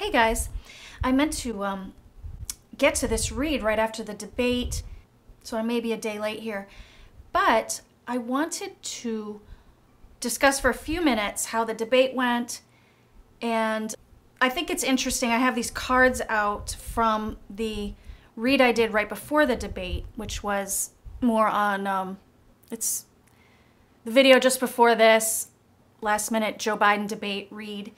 Hey guys, I meant to get to this read right after the debate, so I may be a day late here, but I wanted to discuss for a few minutes how the debate went, and I think it's interesting. I have these cards out from the read I did right before the debate, which was more on, it's the video just before this, last minute Joe Biden debate read.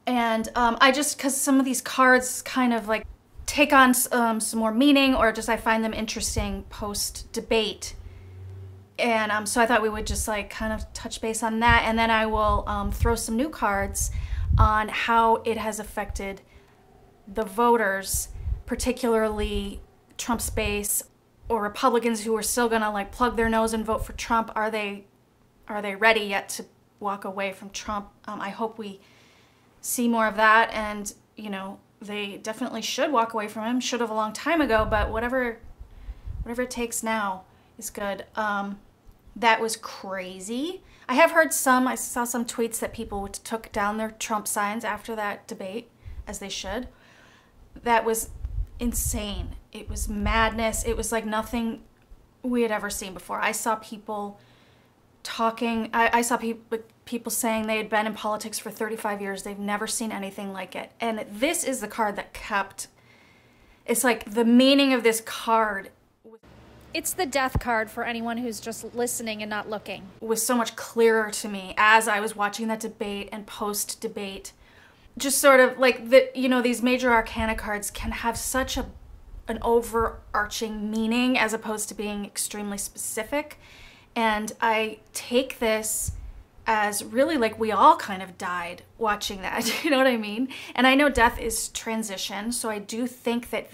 And I just, because some of these cards kind of like take on some more meaning, or just I find them interesting post-debate. And so I thought we would just like kind of touch base on that, and then I will throw some new cards on how it has affected the voters, particularly Trump's base, or Republicans who are still gonna like plug their nose and vote for Trump. Are they ready yet to walk away from Trump? I hope we see more of that, and you know, they definitely should walk away from him. Should have a long time ago, but whatever it takes now is good. That was crazy. I have heard I saw some tweets that people took down their Trump signs after that debate, as they should. That was insane. It was madness. It was like nothing we had ever seen before. I saw people talking, I saw people saying they had been in politics for 35 years. They've never seen anything like it. And this is the card that kept, it's like the meaning of this card. It's the death card for anyone who's just listening and not looking. Was so much clearer to me as I was watching that debate and post-debate. Just sort of like, these major arcana cards can have such an overarching meaning as opposed to being extremely specific. And I take this as really like we all kind of died watching that, you know what I mean? And I know death is transition, so I do think that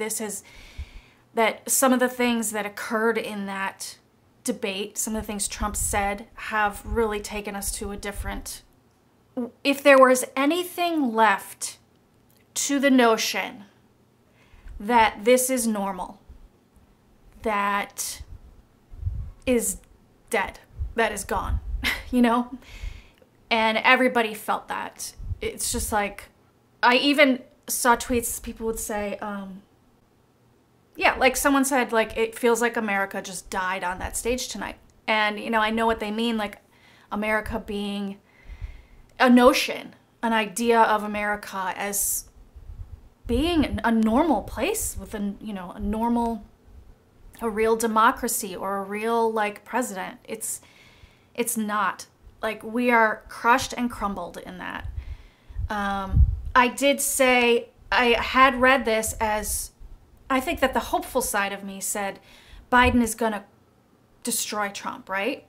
that some of the things that occurred in that debate, some of the things Trump said, have really taken us to a different... If there was anything left to the notion that this is normal, that is dead, that is gone, you know? And everybody felt that. It's just like, I even saw tweets, people would say, yeah, like someone said, like, it feels like America just died on that stage tonight. And, you know, I know what they mean, like America being a notion, an idea of America as being a normal place with a real democracy or a real like president. It's not. Like, we are crushed and crumbled in that. I did say, I had read this as, I think that the hopeful side of me said Biden is gonna destroy Trump, right?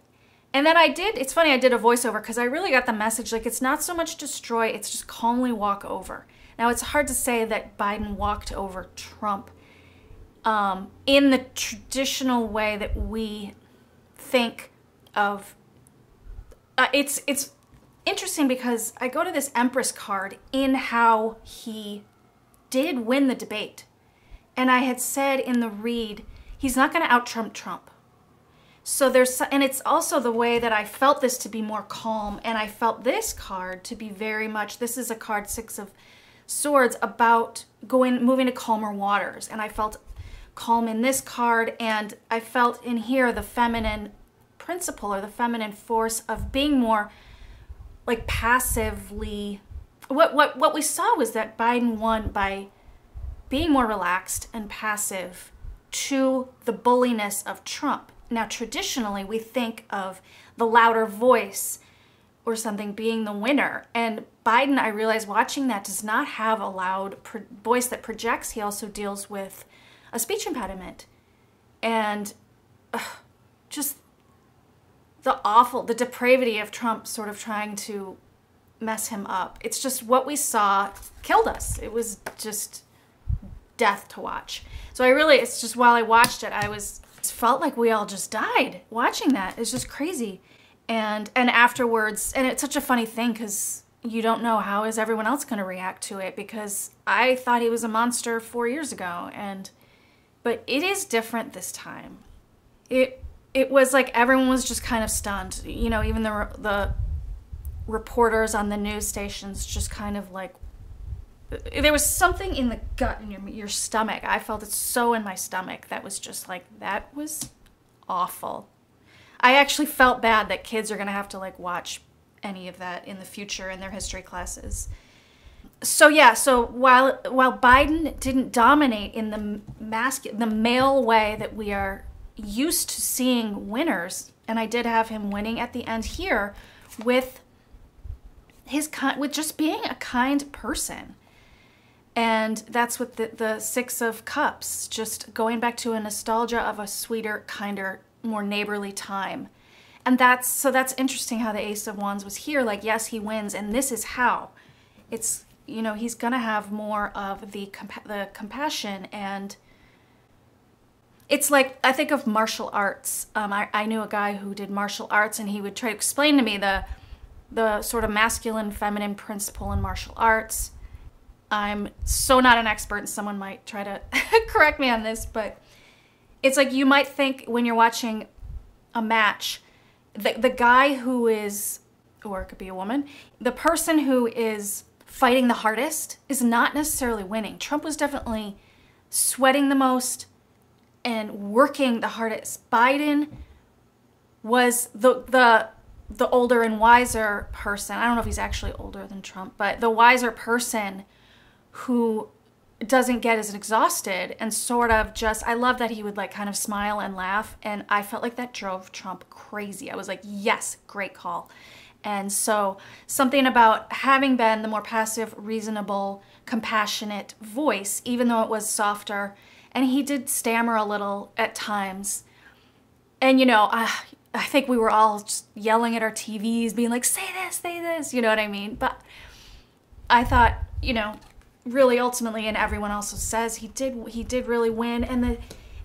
And then it's funny, I did a voiceover because I really got the message, like, it's not so much destroy, it's just calmly walk over. Now, it's hard to say that Biden walked over Trump in the traditional way that we think of. It's interesting because I go to this Empress card in how he did win the debate. And I had said in the read, he's not going to out-Trump Trump. So and it's also the way that I felt this to be more calm, and I felt this card to be very much, this is a card, Six of Swords, about moving to calmer waters. And I felt calm in this card, and I felt in here the feminine principle or the feminine force of being more like passively. What we saw was that Biden won by being more relaxed and passive to the bulliness of Trump. Now, traditionally, we think of the louder voice or something being the winner. And Biden, I realized watching that, does not have a loud voice that projects. He also deals with a speech impediment. And just the depravity of Trump sort of trying to mess him up. It's just what we saw killed us. It was just death to watch. So it's just while I watched it, it felt like we all just died watching that. It's just crazy. And afterwards, and it's such a funny thing because you don't know how is everyone else going to react to it, because I thought he was a monster 4 years ago, but it is different this time. It was like everyone was just kind of stunned. You know, even the reporters on the news stations just kind of like, there was something in the gut, in your stomach. I felt it so in my stomach. That was just like, that was awful. I actually felt bad that kids are going to have to like watch any of that in the future in their history classes. So yeah, so while Biden didn't dominate in the male way that we are used to seeing winners, and I did have him winning at the end here with just being a kind person. And that's what the Six of Cups, just going back to a nostalgia of a sweeter, kinder, more neighborly time. And that's interesting how the Ace of Wands was here. Like, yes, he wins, and this is how. It's, you know, he's gonna have more of the compassion, and it's like, I think of martial arts. I knew a guy who did martial arts, and he would try to explain to me the sort of masculine, feminine principle in martial arts. I'm so not an expert, and someone might try to correct me on this, but it's like, you might think when you're watching a match, the guy who is, or it could be a woman, the person who is fighting the hardest is not necessarily winning. Trump was definitely sweating the most and working the hardest. Biden was the older and wiser person. I don't know if he's actually older than Trump, but the wiser person who doesn't get as exhausted and sort of just, I love that he would like kind of smile and laugh, and I felt like that drove Trump crazy. I was like, yes, great call. And so something about having been the more passive, reasonable, compassionate voice, even though it was softer, and he did stammer a little at times. And you know, I think we were all just yelling at our TVs, being like, say this, you know what I mean? But I thought, you know, really ultimately, and everyone also says he did really win.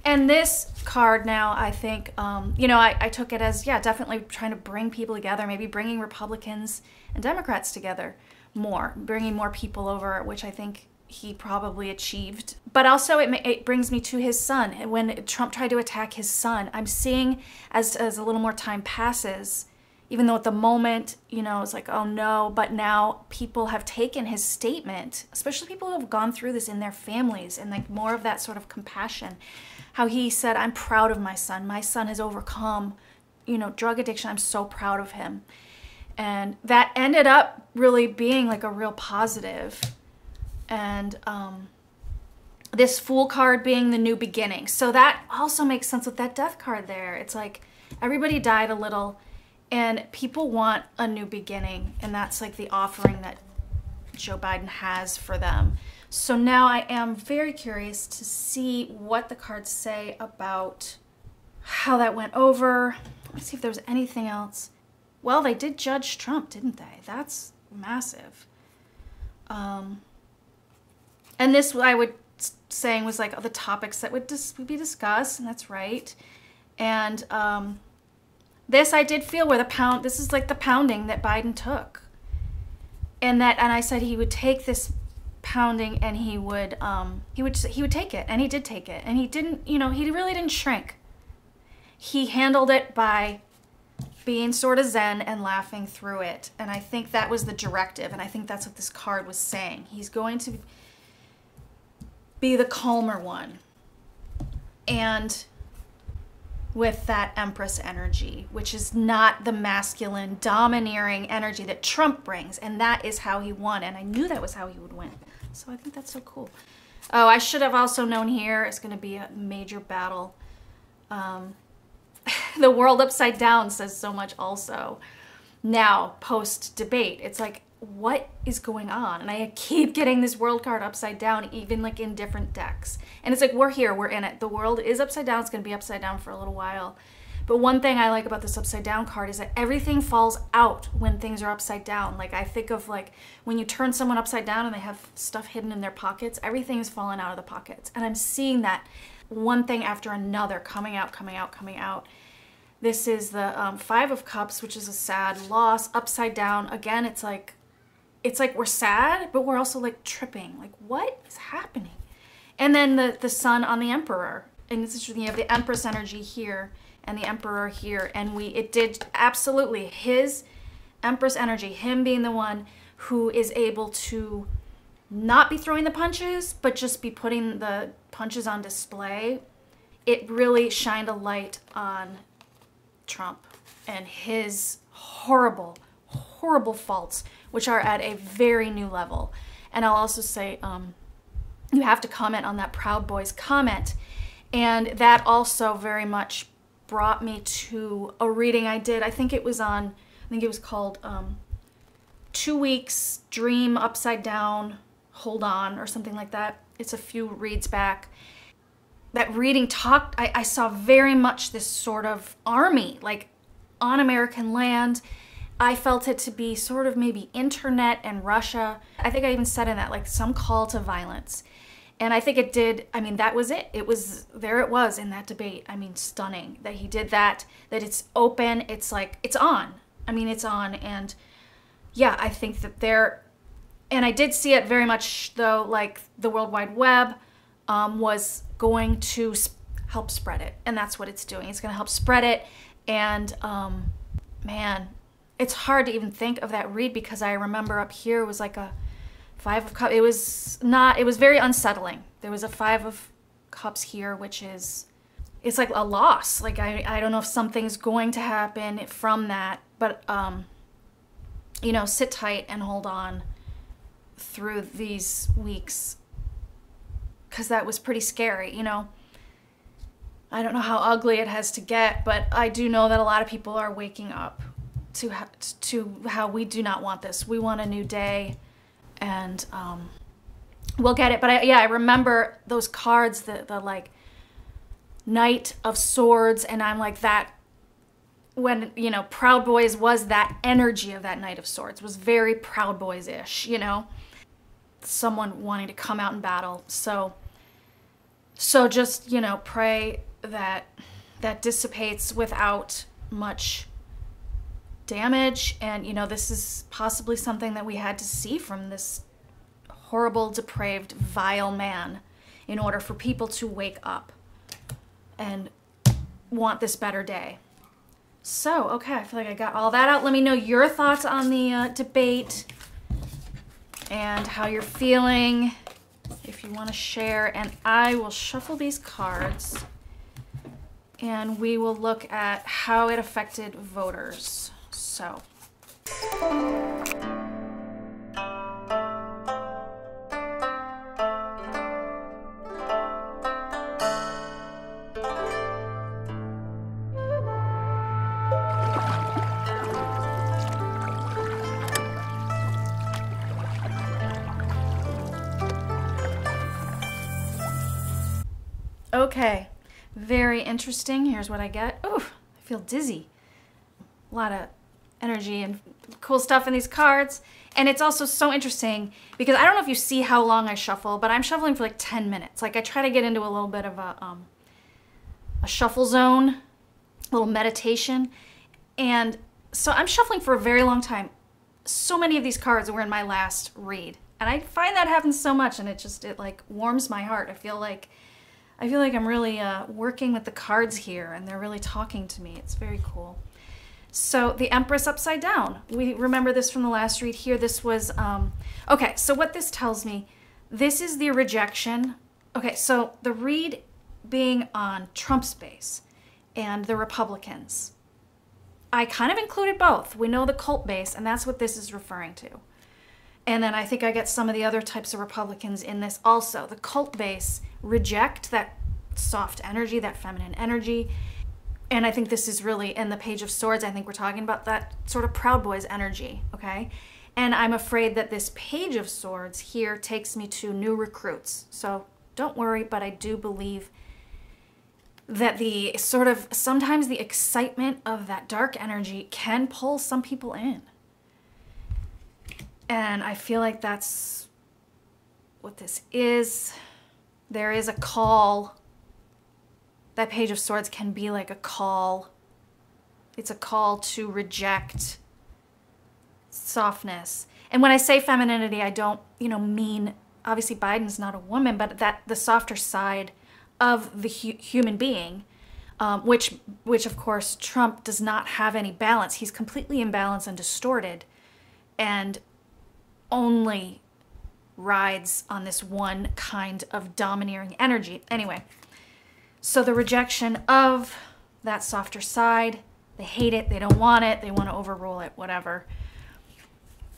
And this card now, I think, you know, I took it as, yeah, definitely trying to bring people together, maybe bringing Republicans and Democrats together more, bringing more people over, which I think he probably achieved. But also it brings me to his son. When Trump tried to attack his son, I'm seeing as a little more time passes, even though at the moment, you know, it's like, oh no, but now people have taken his statement, especially people who have gone through this in their families, and like more of that sort of compassion. How he said, I'm proud of my son. My son has overcome, you know, drug addiction. I'm so proud of him. And that ended up really being like a real positive. And this Fool card being the new beginning. So that also makes sense with that Death card there. It's like everybody died a little, and people want a new beginning, and that's like the offering that Joe Biden has for them. So now I am very curious to see what the cards say about how that went over. Let's see if there was anything else. Well, they did judge Trump, didn't they? That's massive. And this, I would saying, was like the topics that would be discussed, and that's right. And this I did feel where this is like the pounding that Biden took. And I said he would take this pounding, and he would take it, and he did take it, and he didn't, you know, he really didn't shrink. He handled it by being sort of zen and laughing through it, and I think that was the directive, and I think that's what this card was saying. He's going to be the calmer one, and with that Empress energy, which is not the masculine, domineering energy that Trump brings, and that is how he won, and I knew that was how he would win. So I think that's so cool. Oh, I should have also known here it's going to be a major battle. The world upside down says so much also. Now, post-debate, it's like, what is going on? And I keep getting this world card upside down, even like in different decks. And it's like, we're here, we're in it. The world is upside down. It's going to be upside down for a little while. But one thing I like about this upside down card is that everything falls out when things are upside down. Like I think of like when you turn someone upside down and they have stuff hidden in their pockets, everything is falling out of the pockets. And I'm seeing that one thing after another coming out, coming out, coming out. This is the Five of Cups, which is a sad loss. Upside down, again, it's like we're sad, but we're also like tripping. Like, what is happening? And then the Sun on the Emperor. And it's interesting, you have the Empress energy here and the Emperor here. And it did absolutely his Empress energy, him being the one who is able to not be throwing the punches, but just be putting the punches on display, it really shined a light on Trump and his horrible, horrible faults, which are at a very new level. And I'll also say, you have to comment on that Proud Boys comment. And that also very much brought me to a reading I did. I think it was called 2 Weeks, Dream Upside Down, Hold On, or something like that. It's a few reads back. That reading I saw very much this sort of army, like on American land. I felt it to be sort of maybe internet and Russia. I think I even said in that, like, some call to violence. And I think it did, I mean, that was it. It was in that debate. I mean, stunning that he did that, that it's open, it's like, it's on. I mean, it's on. And yeah, I think that and I did see it very much, though, like the World Wide Web was going to help spread it. And that's what it's doing. It's going to help spread it. And man, it's hard to even think of that read, because I remember up here it was like a 5 of Cups. It was very unsettling. There was a 5 of Cups here, which it's like a loss. Like, I don't know if something's going to happen from that, but, you know, sit tight and hold on through these weeks, because that was pretty scary, you know. I don't know how ugly it has to get, but I do know that a lot of people are waking up to how we do not want this. We want a new day, and we'll get it. But I remember those cards, the like Knight of Swords, and I'm like, that, when, you know, Proud Boys was that energy of that Knight of Swords, was very Proud Boys-ish, you know, someone wanting to come out in battle. So just, you know, pray that that dissipates without much damage. And, you know, this is possibly something that we had to see from this horrible, depraved, vile man in order for people to wake up and want this better day. So, okay, I feel like I got all that out. Let me know your thoughts on the debate and how you're feeling, if you want to share. And I will shuffle these cards, and we will look at how it affected voters. So. Okay, very interesting. Here's what I get. Ooh, I feel dizzy. A lot of energy and cool stuff in these cards. And it's also so interesting because I don't know if you see how long I shuffle, but I'm shuffling for like 10 minutes. Like, I try to get into a little bit of a shuffle zone, a little meditation. And so I'm shuffling for a very long time. So many of these cards were in my last read. And I find that happens so much, and it like warms my heart. I feel like I'm really working with the cards here, and they're really talking to me. It's very cool. So the Empress upside down. We remember this from the last read here. This was, okay, so what this tells me, this is the rejection. Okay, so the read being on Trump's base and the Republicans. I kind of included both. We know the cult base, and that's what this is referring to. And then I think I get some of the other types of Republicans in this also. The cult base reject that soft energy, that feminine energy. And I think this is really, in the Page of Swords, I think we're talking about that sort of Proud Boys energy, okay? And I'm afraid that this Page of Swords here takes me to new recruits. So don't worry, but I do believe that the sort of, sometimes the excitement of that dark energy can pull some people in. And I feel like that's what this is. There is a call. That Page of Swords can be like a call. It's a call to reject softness. And when I say femininity, I don't, mean, obviously Biden's not a woman, but that the softer side of the human being, which of course Trump does not have any balance. He's completely imbalanced and distorted, and only rides on this one kind of domineering energy. Anyway, so the rejection of that softer side, they hate it, they don't want it, they want to overrule it, whatever.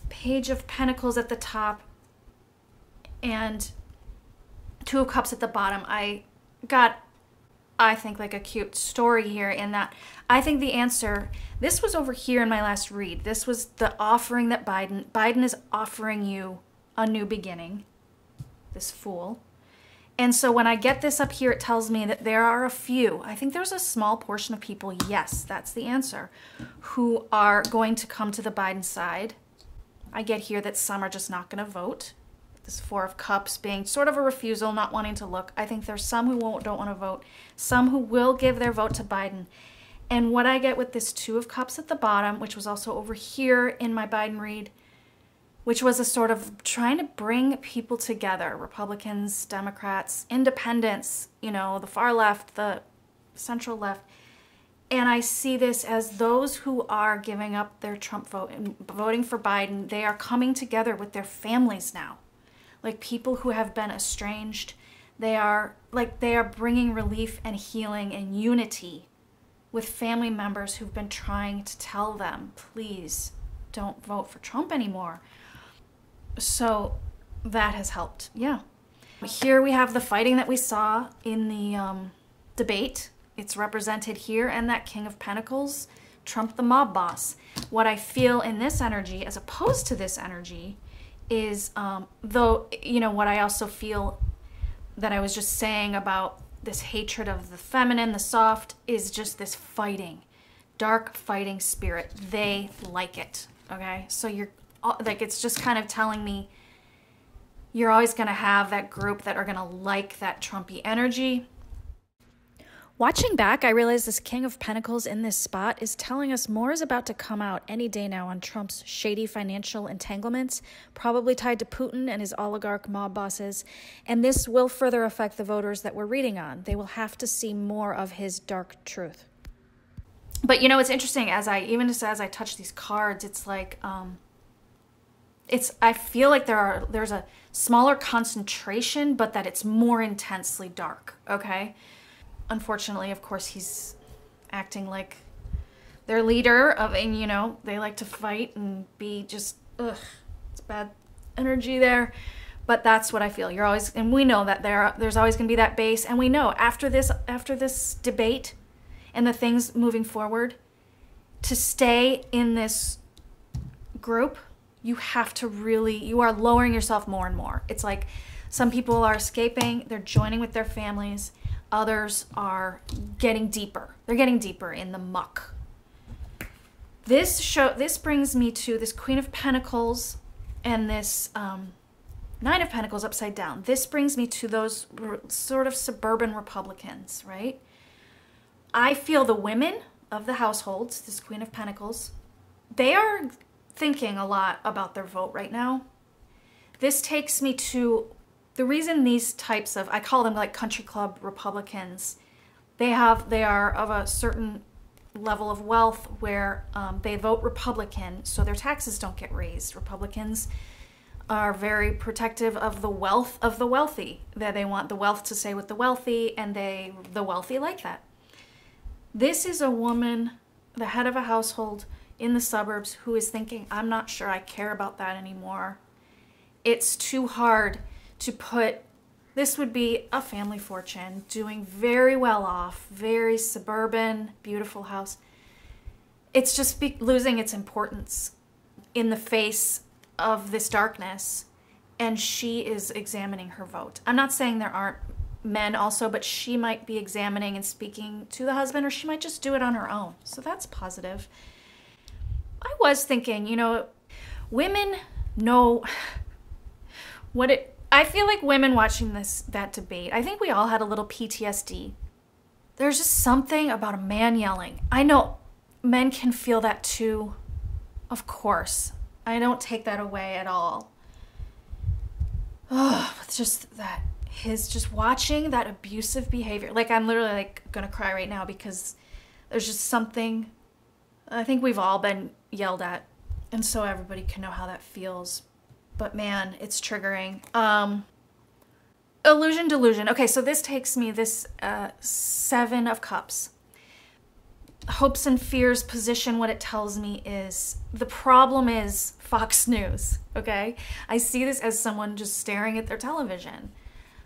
Page of Pentacles at the top and Two of Cups at the bottom. I got, I think, like a cute story here in that I think the answer, this was over here in my last read. This was the offering that Biden is offering you a new beginning, this Fool. And so when I get this up here, it tells me that there are a few, I think there's a small portion of people, yes, that's the answer, who are going to come to the Biden side. I get here that some are just not going to vote. This Four of Cups being sort of a refusal, not wanting to look. I think there's some who don't want to vote, some who will give their vote to Biden. And what I get with this Two of Cups at the bottom, which was also over here in my Biden read, which was a sort of trying to bring people together, Republicans, Democrats, independents, you know, the far left, the central left. And I see this as those who are giving up their Trump vote and voting for Biden, they are coming together with their families now. Like people who have been estranged, they are bringing relief and healing and unity with family members who've been trying to tell them, please don't vote for Trump anymore. So that has helped, yeah. Here we have the fighting that we saw in the debate. It's represented here, and that King of Pentacles, Trump the mob boss. What I feel in this energy, as opposed to this energy, is, though, you know, what I also feel that I was just saying about this hatred of the feminine, the soft, is just this fighting, dark fighting spirit. They like it, okay? So you're, like, it's just kind of telling me you're always going to have that group that are going to like that Trumpy energy. Watching back, I realized this King of Pentacles in this spot is telling us more is about to come out any day now on Trump's shady financial entanglements, probably tied to Putin and his oligarch mob bosses, and this will further affect the voters that we're reading on. They will have to see more of his dark truth. But, you know, it's interesting, as I touch these cards, it's like, I feel like there's a smaller concentration, but that it's more intensely dark, okay? Unfortunately, of course, he's acting like their leader and, you know, they like to fight and be just, it's bad energy there. But that's what I feel. You're always, and we know that there's always going to be that base. And we know after this debate and the things moving forward, to stay in this group, you have to really, you are lowering yourself more and more. It's like some people are escaping, they're joining with their families. Others are getting deeper. They're getting deeper in the muck. This brings me to this Queen of Pentacles and this Nine of Pentacles upside down. This brings me to those sort of suburban Republicans, right? I feel the women of the households, this Queen of Pentacles, they are thinking a lot about their vote right now. This takes me to the reason these types of, I call them like country club Republicans, they are of a certain level of wealth where they vote Republican, so their taxes don't get raised. Republicans are very protective of the wealth of the wealthy. That they want the wealth to stay with the wealthy, and the wealthy like that. This is a woman, the head of a household in the suburbs, who is thinking, I'm not sure I care about that anymore. It's too hard to put, this would be a family fortune, doing very well off, very suburban, beautiful house. It's just losing its importance in the face of this darkness, and she is examining her vote. I'm not saying there aren't men also, but she might be examining and speaking to the husband, or she might just do it on her own. So that's positive. I was thinking, you know, women know what it, I feel like women watching that debate, I think we all had a little PTSD. There's just something about a man yelling. I know men can feel that too, of course. I don't take that away at all. Oh, it's just that just watching that abusive behavior. Like, I'm literally like gonna cry right now because there's just something, I think we've all been yelled at, and so everybody can know how that feels. But man, it's triggering. Illusion, delusion. Okay, so this takes me, this 7 of Cups. Hopes and fears position, what it tells me is, the problem is Fox News, okay? I see this as someone just staring at their television.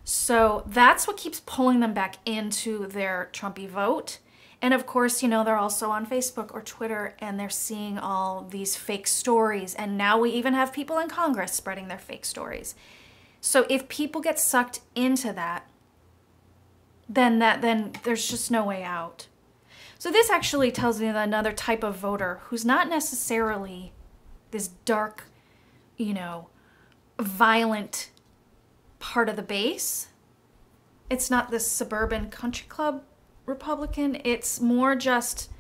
So that's what keeps pulling them back into their Trumpy vote. And of course, you know, they're also on Facebook or Twitter, and they're seeing all these fake stories. And now we even have people in Congress spreading their fake stories. So if people get sucked into that, then there's just no way out. So this actually tells me that another type of voter who's not necessarily this dark, you know, violent part of the base. It's not this suburban country club Republican. It's more just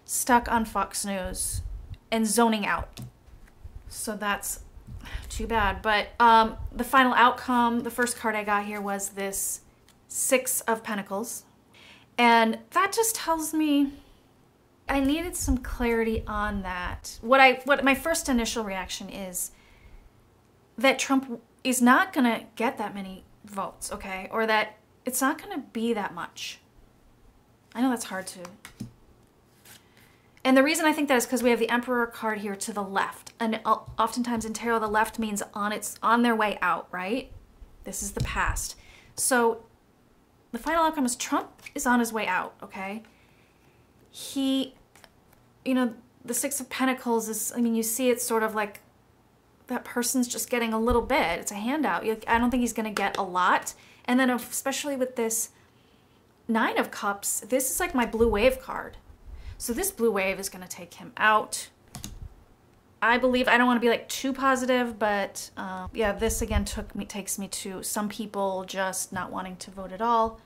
stuck on Fox News and zoning out. So that's too bad. But the final outcome, the first card I got here was this 6 of Pentacles. And that just tells me I needed some clarity on that. What my first initial reaction is that Trump is not gonna get that many votes, okay? Or that it's not gonna be that much. I know that's hard to. And the reason I think that is because we have the Emperor card here to the left. And oftentimes in tarot, the left means on their way out, right? This is the past. So the final outcome is Trump is on his way out, okay? He, you know, the 6 of Pentacles is, I mean, you see it's sort of like that person's just getting a little bit. It's a handout. I don't think he's going to get a lot. And then especially with this 9 of Cups, this is like my blue wave card. So this blue wave is going to take him out. I believe, I don't want to be like too positive, but yeah, this again takes me to some people just not wanting to vote at all.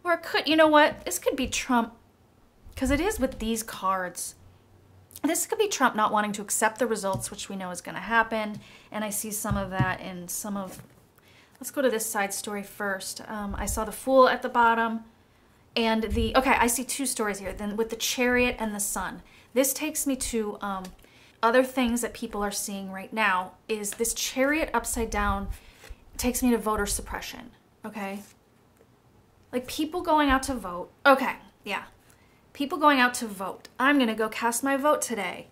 Or it could, you know what? This could be Trump, because it is with these cards. This could be Trump not wanting to accept the results, which we know is going to happen. And I see some of that in some of, let's go to this side story first. I saw the Fool at the bottom and okay, I see 2 stories here. Then with the Chariot and the Sun. This takes me to other things that people are seeing right now is this Chariot upside down takes me to voter suppression, okay? Like people going out to vote. Okay, yeah. People going out to vote. I'm going to go cast my vote today.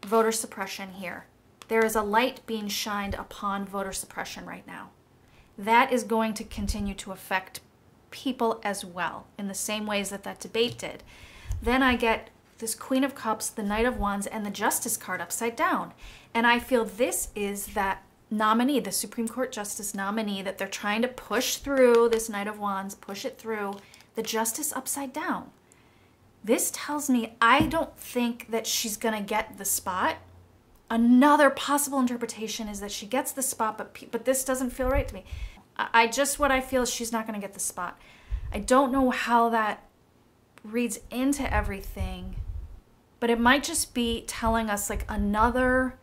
Voter suppression here. There is a light being shined upon voter suppression right now. That is going to continue to affect people as well in the same ways that that debate did. Then I get this Queen of Cups, the Knight of Wands, and the Justice card upside down. And I feel this is that nominee, the Supreme Court Justice nominee that they're trying to push through, this Knight of Wands, push it through, the Justice upside down. This tells me I don't think that she's going to get the spot. Another possible interpretation is that she gets the spot, but this doesn't feel right to me. What I feel is she's not going to get the spot. I don't know how that reads into everything, but it might just be telling us like another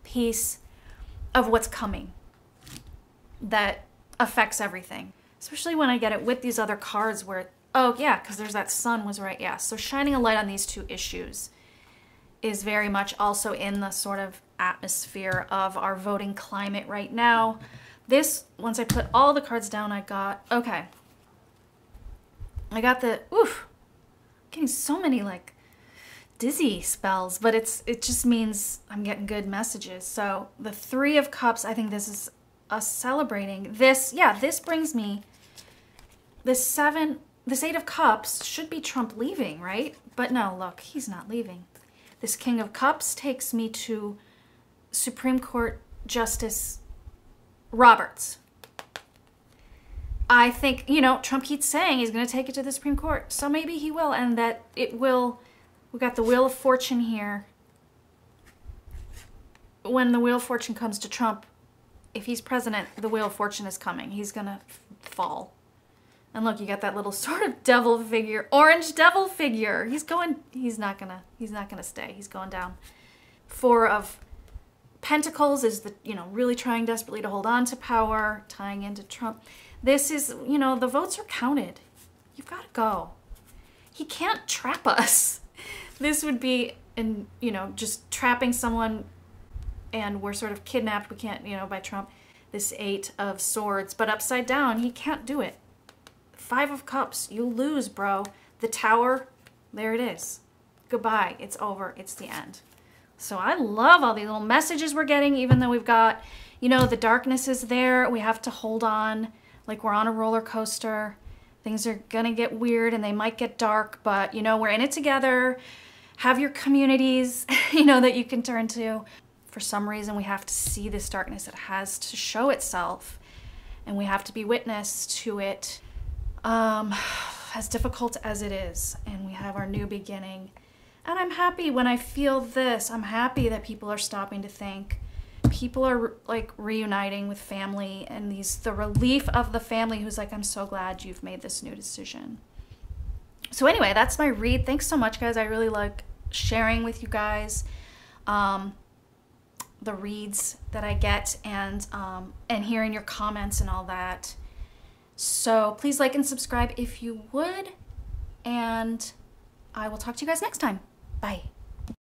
piece of what's coming that affects everything. Especially when I get it with these other cards where, oh yeah, because there's that Sun was right, yeah. So shining a light on these 2 issues is very much also in the sort of atmosphere of our voting climate right now. This, once I put all the cards down, I got the, oof, getting so many like dizzy spells, but it just means I'm getting good messages. So the 3 of Cups, I think this is us celebrating this. Yeah, this brings me this 8 of Cups should be Trump leaving, right? But no, look, he's not leaving. This King of Cups takes me to Supreme Court Justice Roberts. I think, you know, Trump keeps saying he's going to take it to the Supreme Court. So maybe he will, and that it will. We got the Wheel of Fortune here. When the Wheel of Fortune comes to Trump, if he's president, the Wheel of Fortune is coming. He's going to fall. And look, you got that little sort of devil figure, orange devil figure. He's not gonna stay. He's going down. 4 of Pentacles is the, you know, really trying desperately to hold on to power, tying into Trump. This is, you know, the votes are counted. You've got to go. He can't trap us. This would be, you know, just trapping someone and we're sort of kidnapped. We can't, by Trump, this 8 of Swords, but upside down, he can't do it. 5 of Cups, you lose, bro. The Tower, there it is. Goodbye, it's over, it's the end. So I love all these little messages we're getting, even though we've got, the darkness is there. We have to hold on like we're on a roller coaster. Things are gonna get weird and they might get dark, but we're in it together. Have your communities, that you can turn to. For some reason, we have to see this darkness. It has to show itself, and we have to be witness to it, as difficult as it is. And we have our new beginning. And I'm happy when I feel this. I'm happy that people are stopping to think. People are like reuniting with family, and the relief of the family who's like, I'm so glad you've made this new decision. So anyway, that's my read. Thanks so much, guys. I really like sharing with you guys the reads that I get, and hearing your comments and all that. So please like and subscribe if you would, and I will talk to you guys next time. Bye.